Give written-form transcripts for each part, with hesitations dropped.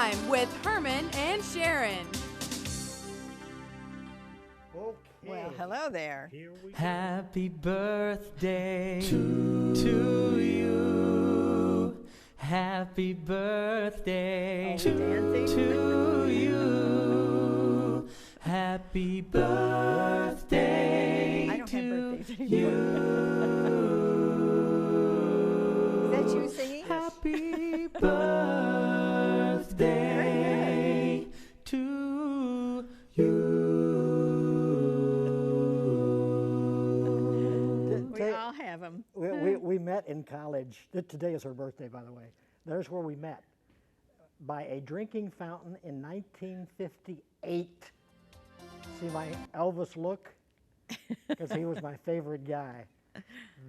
time with Herman and Sharron. Okay. Well, hello there. Here we go. Happy birthday to you. Happy birthday Oh, dancing? to you. Happy birthday I don't have to birthdays anymore. you. Is that you singing? Happy birthday to you. We all have them. We met in college. Today is her birthday, by the way. There's where we met, by a drinking fountain in 1958. See my Elvis look? Because he was my favorite guy.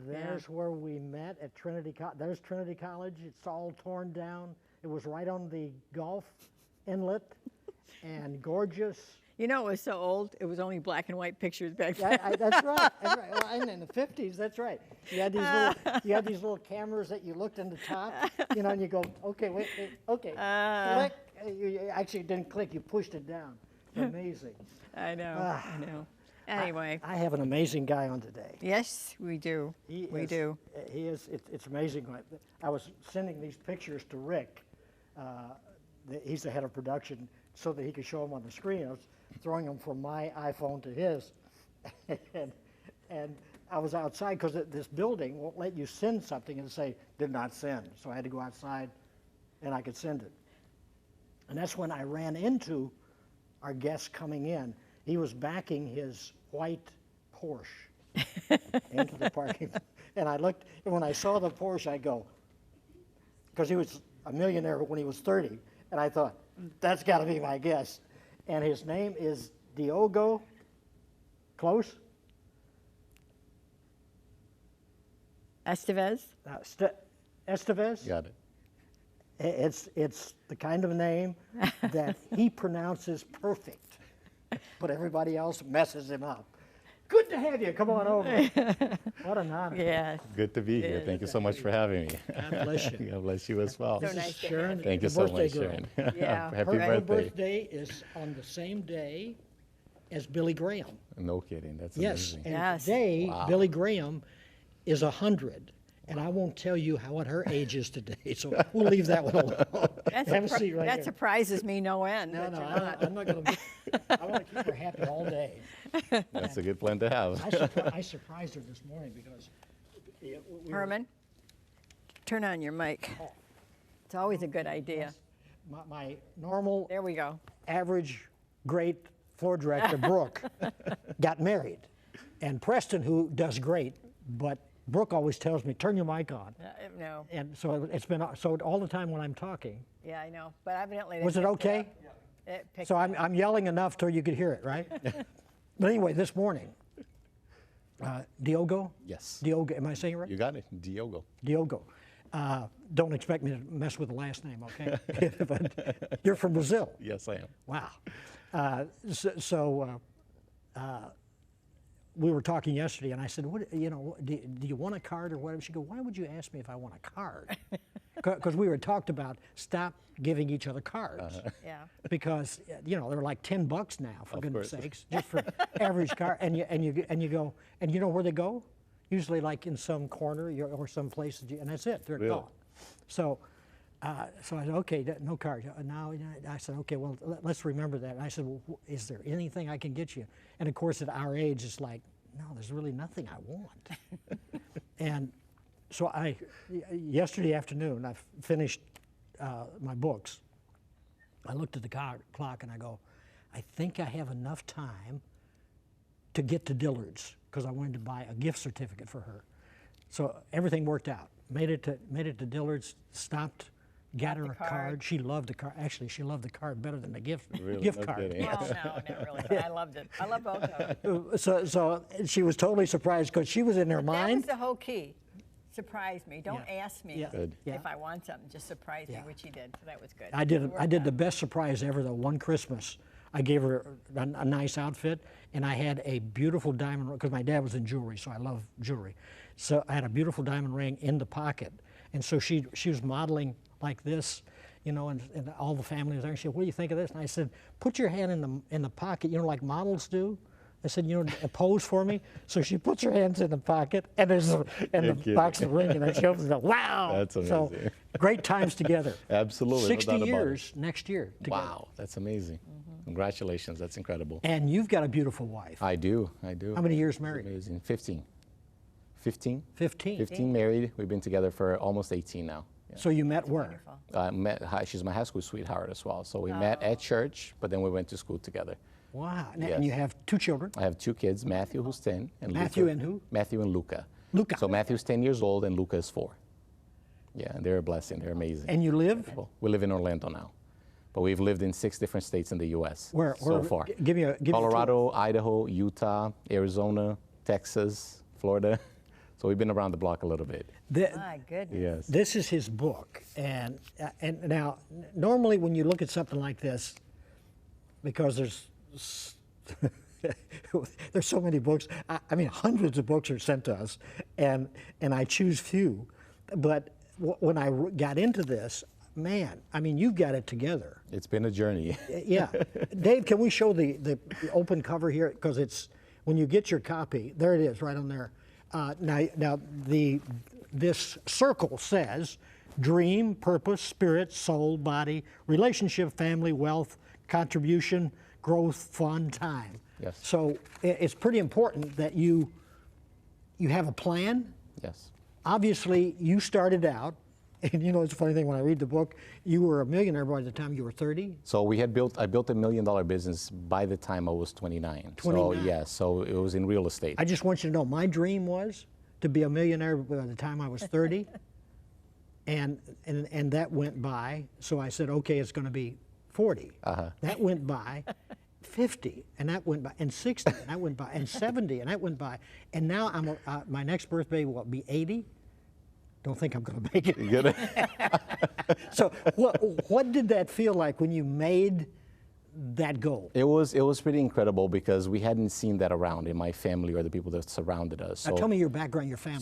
There's where we met at Trinity College. There's Trinity College. It's all torn down. It was right on the Gulf Inlet and gorgeous. You know, it was so old, it was only black and white pictures back then. That's right. That's right. Well, and in the 50s, that's right. You had these little cameras that you looked in the top, and you go, okay, wait, okay, click. You actually didn't click. You pushed it down. Amazing. I know, I know. Anyway. I have an amazing guy on today. Yes, we do. We do. He is. It's amazing. I was sending these pictures to Rick. He's the head of production, so that he could show them on the screen. I was throwing them from my iPhone to his, and I was outside because this building won't let you send something and say did not send. So I had to go outside, and I could send it. And that's when I ran into our guest coming in. He was backing his white Porsche into the parking lot. And I looked, and when I saw the Porsche, I go, because he was a millionaire when he was 30, and I thought, that's got to be my guest. And his name is Diogo. Close? Estevez? Estevez? Got it. It's the kind of name that he pronounces perfect, but everybody else messes him up. Good to have you. Come on over. What an honor. Yes. Good to be here. Thank you so much for having me. God bless you. God bless you as well. So nice to Sharon, Thank you the so birthday much, girl. Sharon. Yeah. Happy Her birthday. birthday is on the same day as Billy Graham. No kidding. That's Yes, amazing. and Yes. today Wow. Billy Graham is 100, and I won't tell you what her age is today, so we'll leave that one alone. Have a seat right that here. surprises me no end. No, that no, you're I'm not going to. I want to keep her happy all day. That's a good plan to have. I surprised her this morning because we were- Herman, turn on your mic. It's always a good idea. my normal, There we go. average, great floor director, Brooke, got married. And Preston, who does great, but Brooke always tells me, turn your mic on. No. And so it's been, so all the time when I'm talking. Yeah, I know. But evidently. Was it okay? It picked So it up. I'm yelling enough till you could hear it, right? But anyway, this morning, Diogo? Yes. Diogo, am I saying it right? You got it. Diogo. Diogo. Don't expect me to mess with the last name, okay? But you're from Brazil. Yes, I am. Wow. We were talking yesterday, and I said, "What, do you want a card or whatever?" She goes, "Why would you ask me if I want a card?" Because we were talked about stop giving each other cards. Yeah. Because they're like $10 now, for goodness course. sakes, just for average card. And you go, and you know where they go? Usually like in some corner or some place, and that's it. They're Really? gone. So I said, okay, no card. Now I said, okay, well, let's remember that. And I said, well, is there anything I can get you? And of course, at our age, it's like, no, there's really nothing I want. And so yesterday afternoon, I finished my books. I looked at the clock and I go, I think I have enough time to get to Dillard's because I wanted to buy a gift certificate for her. So everything worked out. Made it to Dillard's, stopped, got her a card. She loved the card. Actually, she loved the card better than the gift Really? No card. kidding. Well, no, not really. But I loved it. I love both of them. So she was totally surprised because she was in her That mind. was the whole key. Surprise me. Don't ask me Yeah. Good. Yeah. if I want something. Just surprise me, Yeah. which he did. So that was good. I did the best surprise ever though. One Christmas, I gave her a nice outfit, and I had a beautiful diamond ring because my dad was in jewelry, so I love jewelry. So I had a beautiful diamond ring in the pocket, and so she was modeling like this, you know, and all the family was there. And she said, what do you think of this? And I said, put your hand in the pocket, you know, like models do. I said, you know, pose for me. So she puts her hands in the pocket, and the box is ringing, and she opens it. Wow! That's amazing. So great times together. Absolutely. 60 no doubt about years it. next year. Together. Wow, that's amazing. Congratulations, that's incredible. And you've got a beautiful wife. I do. How many years married? Amazing. 15. 15? 15. 15 married. We've been together for almost 18 now. Yeah. So you met where? She's my high school sweetheart as well. So we met at church, but then we went to school together. Wow. Yes. And you have 2 children? I have 2 kids, Matthew, who's 10, and Matthew Luca. and who? Matthew and Luca. Luca. So Matthew's 10 years old and Luca is 4. Yeah, and they're a blessing. They're amazing. And you live? Well, we live in Orlando now, but we've lived in 6 different states in the U.S. so far. Give me a Colorado, Idaho, Utah, Arizona, Texas, Florida. So we've been around the block a little bit. My goodness. Yes. This is his book, and now normally when you look at something like this, because there's so many books. I mean, hundreds of books are sent to us, and I choose few. But when I got into this, man, I mean, you've got it together. It's been a journey. Yeah, Dave, can we show the open cover here? Because it's when you get your copy, there it is, right on there. Now this circle says dream, purpose, spirit, soul, body, relationship, family, wealth, contribution, growth, fun, time. Yes. So it's pretty important that you have a plan. Yes. Obviously, you started out, and you know, it's a funny thing, when I read the book, you were a millionaire by the time you were 30. So I built $1 million business by the time I was 29. 29. So yes, so it was in real estate. I just want you to know, my dream was to be a millionaire by the time I was 30, and that went by. So I said, okay, it's going to be 40. That went by. 50, and that went by, and 60, and that went by, and 70, and that went by, and now I'm my next birthday will be 80. Don't think I'm going to make it. So what did that feel like when you made that goal? It was pretty incredible because we hadn't seen that around in my family or the people that surrounded us. Now tell me your background, your family.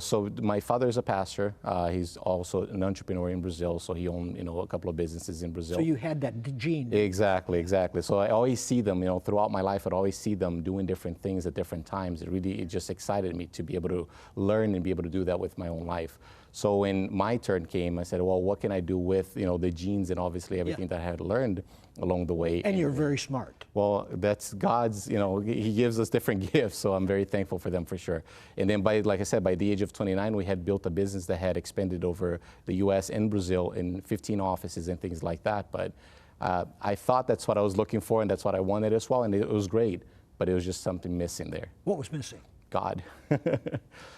So my father is a pastor. He's also an entrepreneur in Brazil. So he owned a couple of businesses in Brazil. So you had that gene. Exactly. So I always see them. Throughout my life, I'd always see them doing different things at different times. It just excited me to be able to learn and be able to do that with my own life. So when my turn came, I said, well, what can I do with the genes and obviously everything that I had learned along the way. And you're very smart. Well, that's God's, he gives us different gifts, so I'm very thankful for them for sure. And then like I said, by the age of 29, we had built a business that had expanded over the U.S. and Brazil in 15 offices and things like that. But I thought that's what I was looking for and that's what I wanted as well, and it was great, but it was just something missing there. What was missing? God.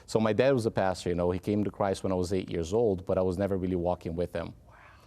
So my dad was a pastor, he came to Christ when I was 8 years old, but I was never really walking with him.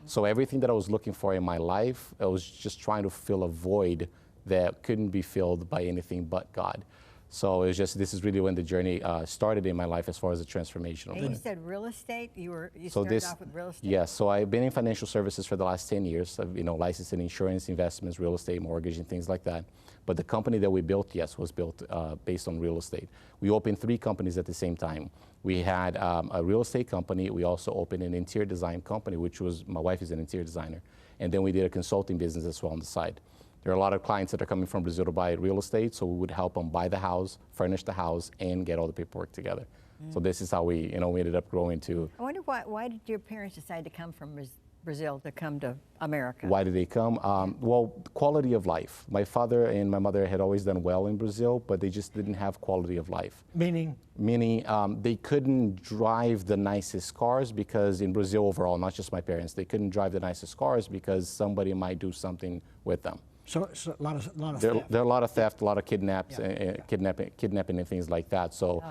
So everything that I was looking for in my life, I was just trying to fill a void that couldn't be filled by anything but God. So it was just, this is really when the journey started in my life as far as the transformational. And you said real estate? You So started off with real estate? Yes, so I've been in financial services for the last 10 years. I've licensed in insurance, investments, real estate, mortgage, and things like that. But the company that we built, yes, was built based on real estate. We opened 3 companies at the same time. We had a real estate company. We also opened an interior design company, which was, my wife is an interior designer. And then we did a consulting business as well on the side. There are a lot of clients that are coming from Brazil to buy real estate, so we would help them buy the house, furnish the house, and get all the paperwork together. So this is how we, we ended up growing to. I wonder why did your parents decide to come from Brazil to come to America? Why did they come? Well, quality of life. My father and my mother had always done well in Brazil, but they just didn't have quality of life. Meaning? Meaning they couldn't drive the nicest cars because in Brazil overall, not just my parents, they couldn't drive the nicest cars because somebody might do something with them. So a lot of theft. There are a lot of theft, a lot of kidnapping and things like that. So,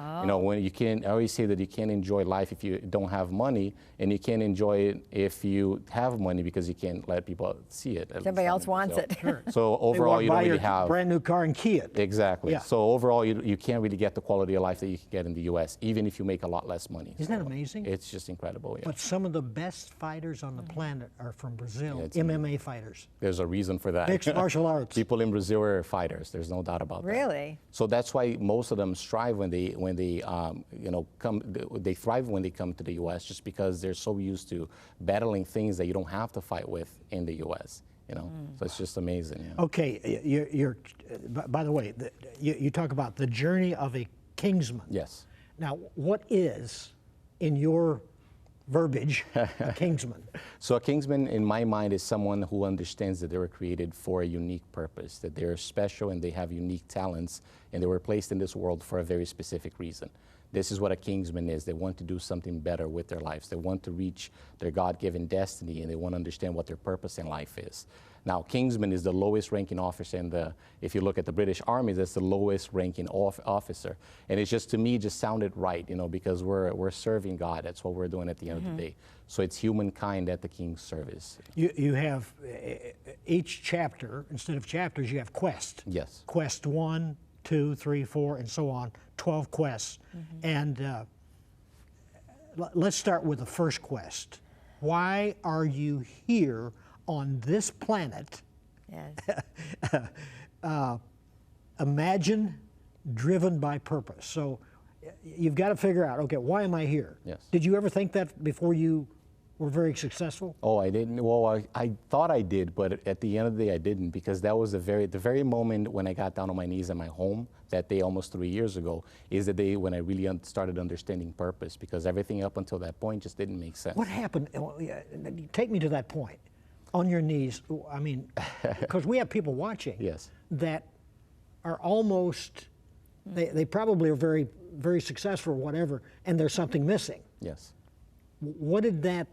when you can't, I always say that you can't enjoy life if you don't have money, and you can't enjoy it if you have money because you can't let people see it. Somebody else wants it. Sure. So overall, you don't really have. Brand new car and key it. Exactly. Yeah. So overall, you can't really get the quality of life that you can get in the U.S., even if you make a lot less money. Isn't that amazing? It's just incredible. Yeah. But some of the best fighters on the planet are from Brazil, it's MMA fighters. There's a reason for that. Mixed martial martial arts. People in Brazil are fighters. There's no doubt about that. Really? So that's why most of them strive when they come. They thrive when they come to the U.S. just because they're so used to battling things that you don't have to fight with in the U.S. So it's just amazing. Yeah. Okay, by the way, you talk about the journey of a Kingsman. Yes. Now, what is, in your verbiage, a Kingsman? So a Kingsman, in my mind, is someone who understands that they were created for a unique purpose, that they're special and they have unique talents, and they were placed in this world for a very specific reason. This is what a Kingsman is. They want to do something better with their lives. They want to reach their God-given destiny, and they want to understand what their purpose in life is. Now, Kingsman is the lowest ranking officer if you look at the British Army, that's the lowest ranking officer. And it's just, to me, just sounded right, because we're serving God. That's what we're doing at the end of the day. So it's humankind at the King's service. You have each chapter, instead of chapters, you have quest. Yes. Quest 1, 2, 3, 4, and so on, 12 quests. And let's start with the first quest. Why are you here on this planet? Yes. Imagine driven by purpose. So you've got to figure out, okay, why am I here? Yes. Did you ever think that before you were very successful? Oh, I didn't. Well, I thought I did, but at the end of the day, I didn't, because that was the very moment when I got down on my knees in my home, that day almost 3 years ago, is the day when I really started understanding purpose, because everything up until that point just didn't make sense. What happened? Take me to that point. On your knees, I mean, because we have people watching Yes. that are almost, they probably are very, very successful or whatever, and there's something missing. Yes. What did that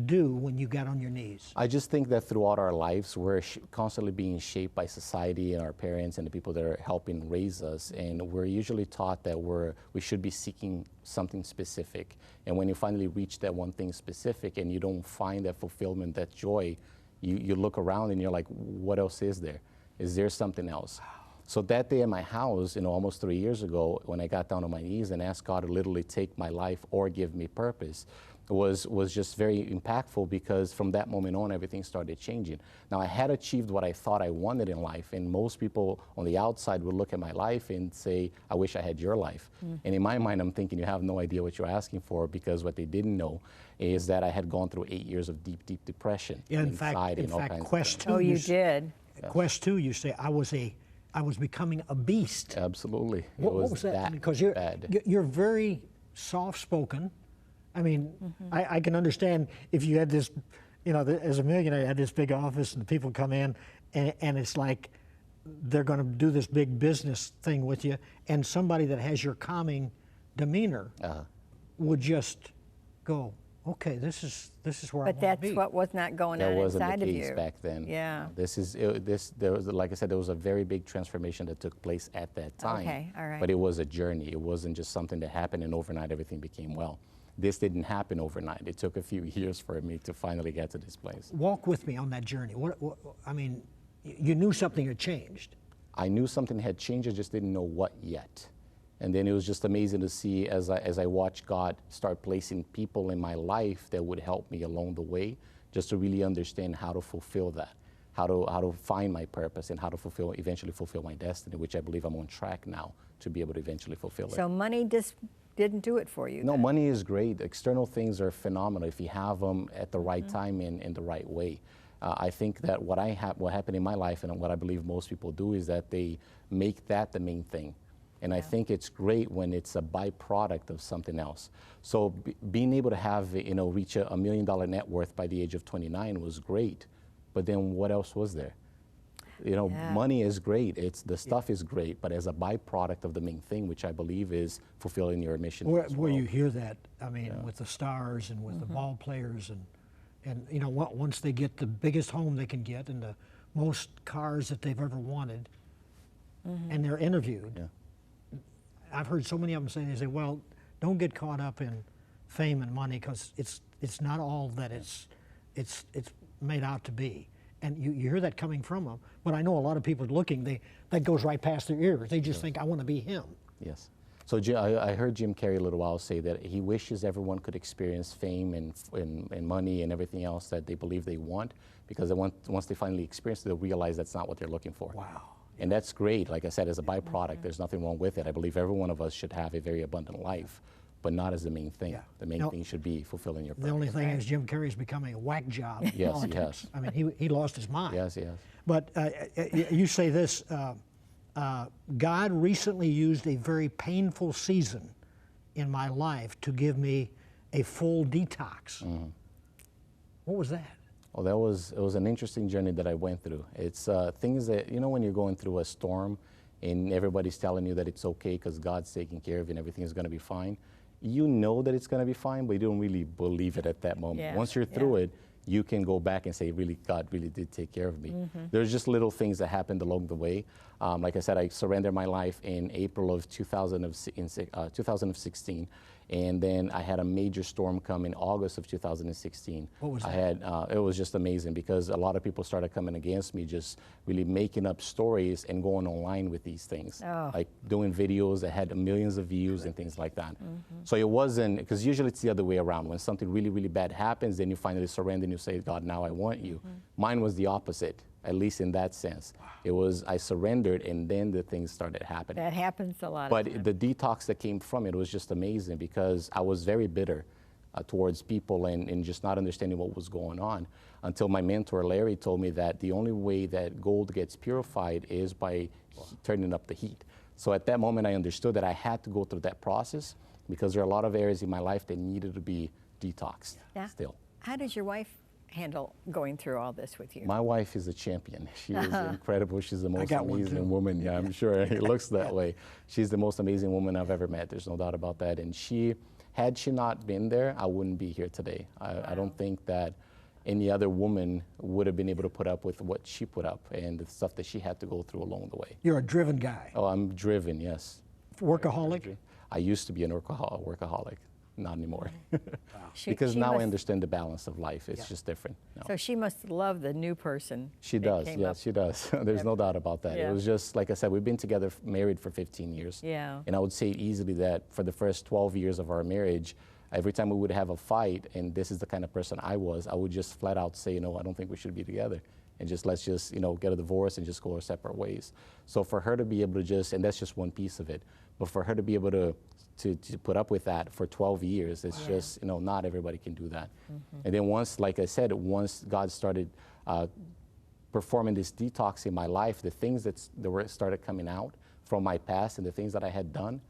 do when you got on your knees? I just think that throughout our lives, we're constantly being shaped by society and our parents and the people that are helping raise us. And we're usually taught that we should be seeking something specific. And when you finally reach that one thing specific and you don't find that fulfillment, that joy, you look around and you're like, what else is there? Is there something else? So that day at my house, almost 3 years ago, when I got down on my knees and asked God to literally take my life or give me purpose, was just very impactful, because from that moment on, everything started changing. Now, I had achieved what I thought I wanted in life, and most people on the outside would look at my life and say, I wish I had your life. And in my mind, I'm thinking, you have no idea what you're asking for, because what they didn't know is that I had gone through 8 years of deep, deep depression, Yeah, in anxiety, and all fact, kinds of Quest things. 2. Oh, you did? Quest 2, you say, I was becoming a beast. Absolutely. What was that? Because bad. you're very soft-spoken. I mean, I can understand if you had this, as a millionaire, you had this big office and the people come in and it's like they're going to do this big business thing with you, and somebody that has your calming demeanor would just go, okay, this is where I But want to that's be. what was not going That on wasn't inside the of case you. back then. Yeah. There was, like I said, there was a very big transformation that took place at that time. Okay, all right. But it was a journey. It wasn't just something that happened and overnight everything became well. This didn't happen overnight. It took a few years for me to finally get to this place. Walk with me on that journey. I mean, you knew something had changed. I knew something had changed, I just didn't know what yet. And then it was just amazing to see as I watched God start placing people in my life that would help me along the way, just to really understand how to fulfill that, how to find my purpose, and how to eventually fulfill my destiny, which I believe I'm on track now to be able to eventually fulfill it. So money just didn't do it for you? No, then? money is great. External things are phenomenal if you have them at the right time and in the right way. I think that what happened in my life, and what I believe most people do, is that they make that the main thing. And I think it's great when it's a byproduct of something else. So being able to have, reach a $1 million net worth by the age of 29 was great. But then what else was there? Money is great. The stuff is great, but as a byproduct of the main thing, which I believe is fulfilling your mission. Where you hear that, I mean, with the stars and with the ball players, and once they get the biggest home they can get and the most cars that they've ever wanted, and they're interviewed. Yeah. I've heard so many of them say, they say, well, don't get caught up in fame and money, because it's not all that it's made out to be. And you hear that coming from them. But I know a lot of people looking, that goes right past their ears. They just think, I want to be him. Yes. So I heard Jim Carrey a little while say that he wishes everyone could experience fame and money and everything else that they believe they want, because once they finally experience it, they'll realize that's not what they're looking for. Wow. And that's great. Like I said, as a byproduct, there's nothing wrong with it. I believe every one of us should have a very abundant life, but not as the main thing. Yeah. The main thing should be fulfilling your purpose. The only thing is Jim Carrey's becoming a whack job. Yes, he has. I mean, he lost his mind. Yes, yes. But you say this, God recently used a very painful season in my life to give me a full detox. What was that? Well, it was an interesting journey that I went through. It's things that, you know, when you're going through a storm and everybody's telling you that it's okay because God's taking care of it and everything is going to be fine, you know that it's going to be fine, but you don't really believe it at that moment. Yeah, Once you're through it, you can go back and say, really, God really did take care of me. There's just little things that happened along the way. Like I said, I surrendered my life in April of 2016. And then I had a major storm come in August of 2016. What was that? I had, it was just amazing because a lot of people started coming against me, just really making up stories and going online with these things. Oh. Like doing videos that had millions of views and things like that. So it wasn't, because usually it's the other way around. When something really, really bad happens, then you finally surrender and you say, God, now I want you. Mine was the opposite, at least in that sense. It was, I surrendered and then the things started happening. That happens a lot. But the detox that came from it was just amazing because I was very bitter towards people and just not understanding what was going on until my mentor, Larry, told me that the only way that gold gets purified is by turning up the heat. So at that moment, I understood that I had to go through that process because there are a lot of areas in my life that needed to be detoxed still. How does your wife handle going through all this with you? My wife is a champion. She is incredible. She's the most got one amazing too. woman. Yeah, I'm sure it looks that way. She's the most amazing woman I've ever met. There's no doubt about that. And had she not been there, I wouldn't be here today. I don't think that any other woman would have been able to put up with what she put up and the stuff that she had to go through along the way. You're a driven guy. Oh, I'm driven, yes. Workaholic? I used to be an workaholic. Not anymore. She- Because she now I must- understand the balance of life. It's just different. No. So she must love the new person. She that does, came yes, up. she does. There's no doubt about that. Yeah. It was just, like I said, we've been together, married for 15 years. Yeah. And I would say easily that for the first 12 years of our marriage, every time we would have a fight, and this is the kind of person I was, I would just flat out say, no, I don't think we should be together. And just let's just, get a divorce and just go our separate ways. So for her to be able to just, and that's just one piece of it, but for her to be able to put up with that for 12 years, it's just, not everybody can do that. And then once, like I said, once God started performing this detox in my life, the things that started coming out from my past and the things that I had done,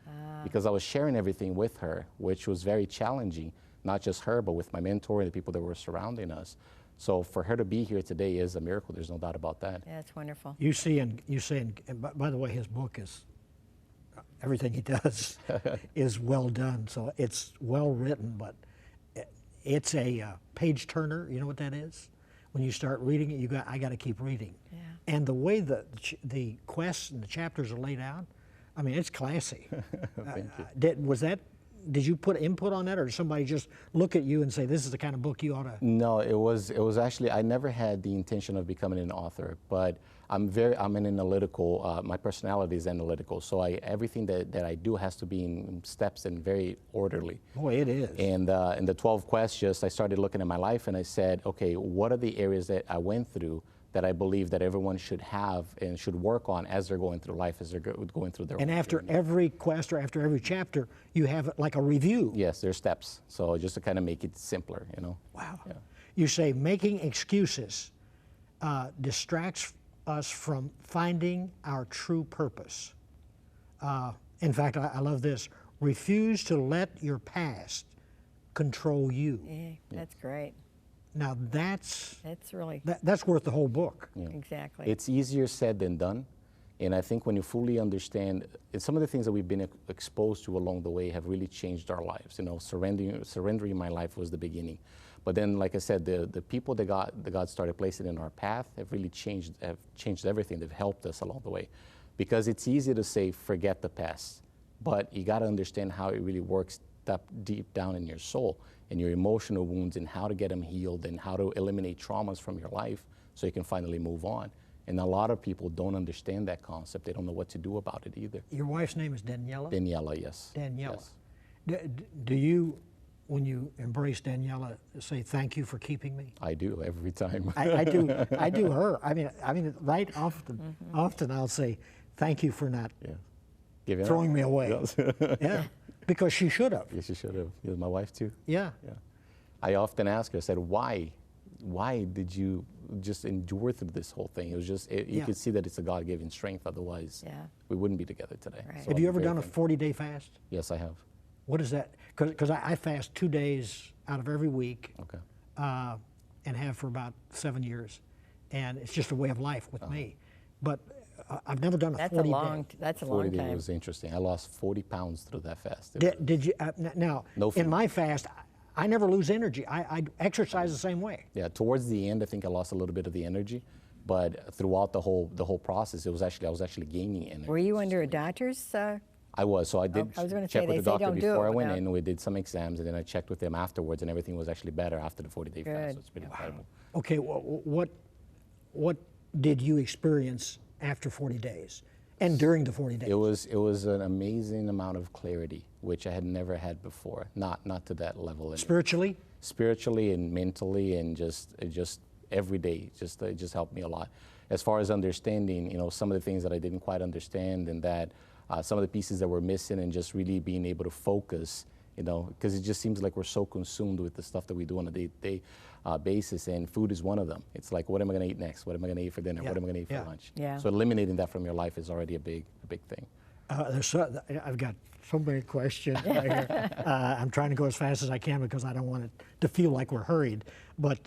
because I was sharing everything with her, which was very challenging, not just her, but with my mentor and the people that were surrounding us. So for her to be here today is a miracle. There's no doubt about that. Yeah, that's wonderful. You say, and by the way, his book is, everything he does is well done. So it's well written, but it's a page turner. You know what that is? When you start reading it, I got to keep reading. Yeah. And the way the quests and the chapters are laid out, I mean, it's classy. Thank you. Did you put input on that, or did somebody just look at you and say, this is the kind of book you ought to? No, it was actually, I never had the intention of becoming an author, but I'm an analytical, my personality is analytical, so everything that I do has to be in steps and very orderly. Boy, it is. And in the 12 quests, I started looking at my life and I said, okay, what are the areas that I went through that I believe that everyone should have and should work on as they're going through life, as they're going through their And own after journey. every quest or after every chapter, you have like a review. Yes, there's steps. So just to kind of make it simpler, Wow. Yeah. You say making excuses distracts us from finding our true purpose. In fact, I love this. Refuse to let your past control you. Yeah, that's great. Now that's really that's worth the whole book. exactly. It's easier said than done. And I think when you fully understand, some of the things that we've been exposed to along the way have really changed our lives. Surrendering my life was the beginning. But then, like I said, the people that God started placing in our path have really changed everything. They've helped us along the way. Because it's easy to say, forget the past. But you got to understand how it really works deep down in your soul and your emotional wounds and how to get them healed and how to eliminate traumas from your life so you can finally move on. And a lot of people don't understand that concept. They don't know what to do about it either. Your wife's name is Daniela? Daniela, yes. Daniela. Yes. Do you, when you embrace Daniela, say thank you for keeping me? I do every time. I do her. I mean, right often I'll say thank you for not Yeah. Giving throwing up. me away. Yes. Yeah, because she should have. Yes, you should have. Yes, my wife too. Yeah. Yeah. I often ask her, I said, why did you just endure through this whole thing? It was just, you Yeah. could see that it's a God-given strength. Otherwise, Yeah. we wouldn't be together today. Right. So Have you I'm ever done a grateful. 40-day fast? Yes, I have. What is that? Because I fast 2 days out of every week, Okay. and have for about 7 years, and it's just a way of life with me. But I've never done a That's 40 a long. day. That's a 40 long days time. was interesting. I lost 40 pounds through that fast. It Did you now No in food. my fast? I never lose energy. I exercise the same way. Yeah, towards the end, I think I lost a little bit of the energy, but throughout the whole process, I was actually gaining energy. Were you under a doctor's? I was, so I did I was gonna check say, with they the say doctor don't do it before I went without- in. We did some exams, and then I checked with them afterwards, and everything was actually better after the 40-day fast. Good. So it's pretty incredible. Okay, what did you experience after 40 days, and during the 40 days? It was an amazing amount of clarity, which I had never had before. Not to that level. Spiritually? Spiritually and mentally, and just every day, it just helped me a lot. As far as understanding, some of the things that I didn't quite understand, and that some of the pieces that were missing, and just really being able to focus, because it just seems like we're so consumed with the stuff that we do on a day-to-day basis, and food is one of them. It's like, what am I going to eat next? What am I going to eat for dinner? Yeah, What am I going to eat yeah. for lunch? Yeah. So eliminating that from your life is already a big thing. I've got so many questions right here. I'm trying to go as fast as I can because I don't want it to feel like we're hurried. But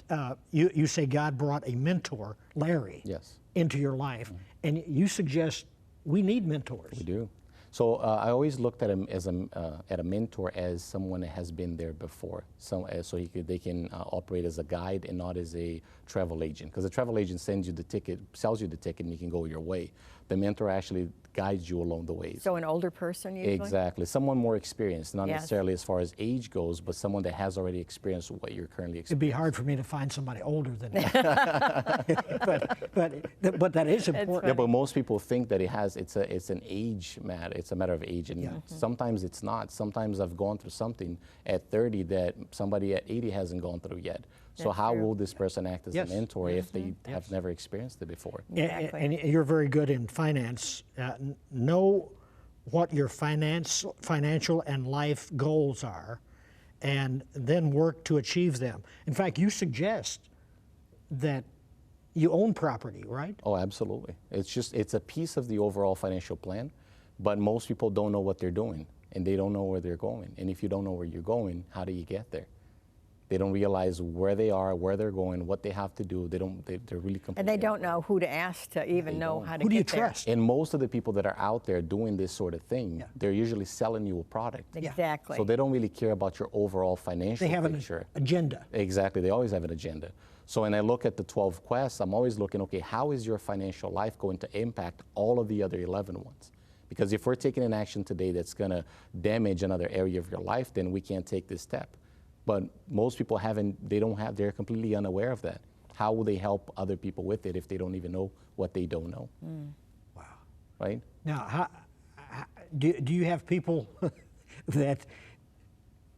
you say God brought a mentor, Larry, Yes. into your life, and you suggest we need mentors. We do. So I always looked at him as at a mentor as someone that has been there before, so they can operate as a guide and not as a travel agent. Because the travel agent sends you the ticket, sells you the ticket, and you can go your way. The mentor actually guides you along the way. So an older person usually? Exactly, someone more experienced, not Yes. necessarily as far as age goes, but someone that has already experienced what you're currently It'd experiencing. be hard for me to find somebody older than me. but that is important. Yeah, but most people think that it's an age matter. It's a matter of age, and Yeah. sometimes it's not. Sometimes I've gone through something at 30 that somebody at 80 hasn't gone through yet. So That's how true. will this person act as Yes. a mentor if they have Yes. never experienced it before? Exactly. And you're very good in finance. Know what your financial and life goals are, and then work to achieve them. In fact, you suggest that you own property, right? Oh, absolutely. It's a piece of the overall financial plan, but most people don't know what they're doing, and they don't know where they're going. And if you don't know where you're going, how do you get there? They don't realize where they are, where they're going, what they have to do. They're really completely And they don't unaware. know who to ask to even They know don't. how to Who do you get there. trust? And most of the people that are out there doing this sort of thing, Yeah. they're usually selling you a product. Exactly. So they don't really care about your overall financial They have an picture. agenda. Exactly, they always have an agenda. So when I look at the 12 quests, I'm always looking, okay, how is your financial life going to impact all of the other 11 ones? Because if we're taking an action today that's going to damage another area of your life, then we can't take this step. But most people they're completely unaware of that. How will they help other people with it if they don't even know what they don't know? Wow. Right? Now, do you have people that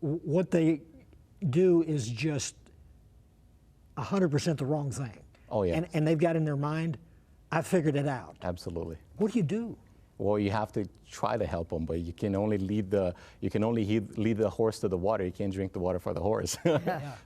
what they do is just 100% the wrong thing? Oh, yes. And they've got in their mind, I figured it out. Absolutely. What do you do? Well, you have to try to help them, but you can only lead the horse to the water. You can't drink the water for the horse.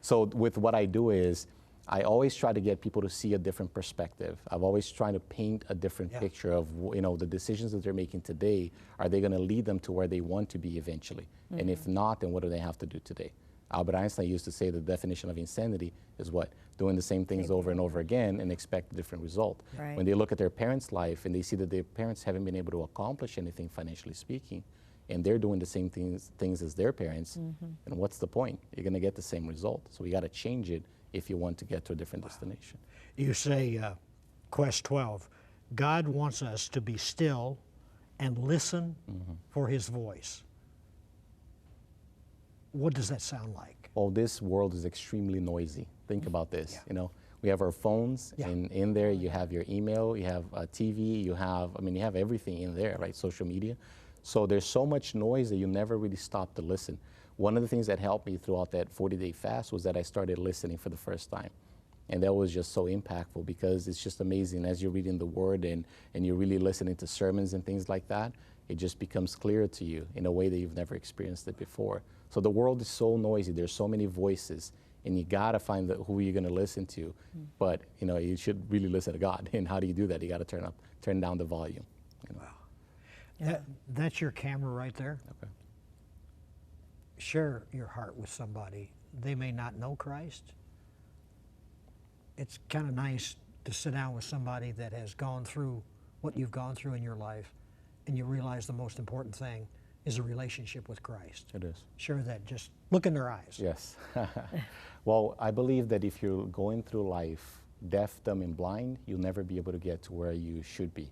So with what I do is, I always try to get people to see a different perspective. I've always tried to paint a different picture of the decisions that they're making today. Are they going to lead them to where they want to be eventually? And if not, then what do they have to do today? Albert Einstein used to say the definition of insanity is what? Doing the same things over and over again and expect a different result. Right. When they look at their parents' life and they see that their parents haven't been able to accomplish anything financially speaking, and they're doing the same things as their parents, then what's the point? You're going to get the same result. So we got to change it if you want to get to a different destination. You say, Quest 12, God wants us to be still and listen for his voice. What does that sound like? Well, this world is extremely noisy. Think about this. We have our phones, Yeah. and in there you have your email, you have TV, you have, I mean, you have everything in there, right? Social media. So there's so much noise that you never really stop to listen. One of the things that helped me throughout that 40-day fast was that I started listening for the first time. And that was just so impactful, because it's just amazing as you're reading the Word and you're really listening to sermons and things like that, it just becomes clearer to you in a way that you've never experienced it before. So the world is so noisy, there's so many voices, and you gotta find who you're gonna listen to. But you know, you should really listen to God. And how do you do that? You gotta turn down the volume. You know? That's your camera right there. Okay. Share your heart with somebody. They may not know Christ. It's kind of nice to sit down with somebody that has gone through what you've gone through in your life, and you realize the most important thing is a relationship with Christ. It is. Share that. Just look in their eyes. Yes. Well, I believe that if you're going through life deaf, dumb, and blind, you'll never be able to get to where you should be.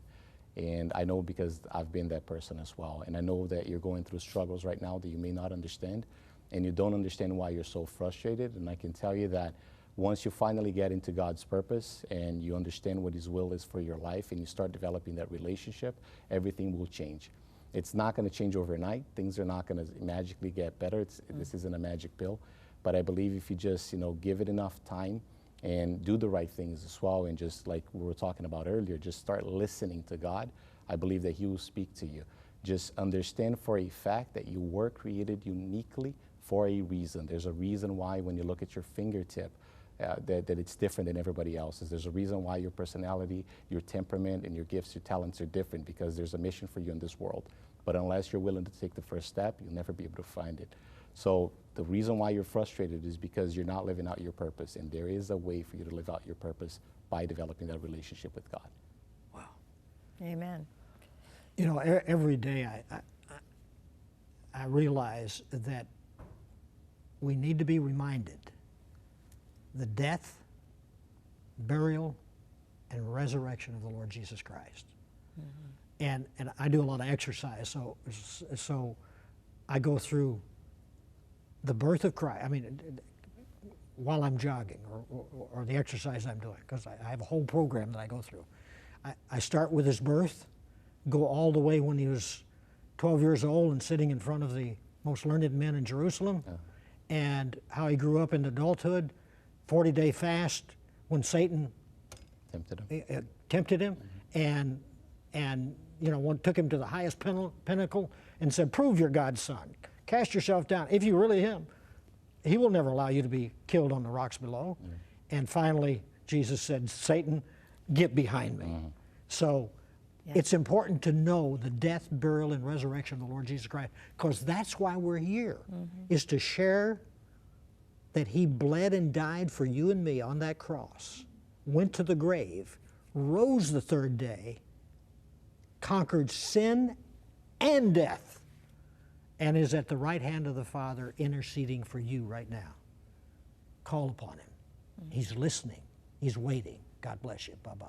And I know, because I've been that person as well. And I know that you're going through struggles right now that you may not understand, and you don't understand why you're so frustrated. And I can tell you that once you finally get into God's purpose and you understand what His will is for your life, and you start developing that relationship, everything will change. It's not going to change overnight. Things are not going to magically get better. This isn't a magic pill. But I believe if you just, give it enough time and do the right things as well, and just like we were talking about earlier, just start listening to God, I believe that He will speak to you. Just understand for a fact that you were created uniquely for a reason. There's a reason why when you look at your fingertip, that it's different than everybody else's. There's a reason why your personality, your temperament, and your gifts, your talents are different, because there's a mission for you in this world. But unless you're willing to take the first step, you'll never be able to find it. So the reason why you're frustrated is because you're not living out your purpose, and there is a way for you to live out your purpose by developing that relationship with God. Wow. Amen. Every day I realize that we need to be reminded the death, burial, and resurrection of the Lord Jesus Christ. And I do a lot of exercise, so I go through the birth of Christ. I mean, while I'm jogging or the exercise I'm doing, because I have a whole program that I go through. I start with His birth, go all the way when He was 12 years old and sitting in front of the most learned men in Jerusalem, and how He grew up in adulthood, 40-day fast when Satan tempted him, and one took him to the highest pinnacle and said, "Prove you're God's son. Cast yourself down. If you're really Him, He will never allow you to be killed on the rocks below." And finally, Jesus said, "Satan, get behind me." So it's important to know the death, burial, and resurrection of the Lord Jesus Christ, because that's why we're here, is to share that He bled and died for you and me on that cross, went to the grave, rose the third day, conquered sin and death, and is at the right hand of the Father interceding for you right now. Call upon Him. He's listening. He's waiting. God bless you. Bye-bye.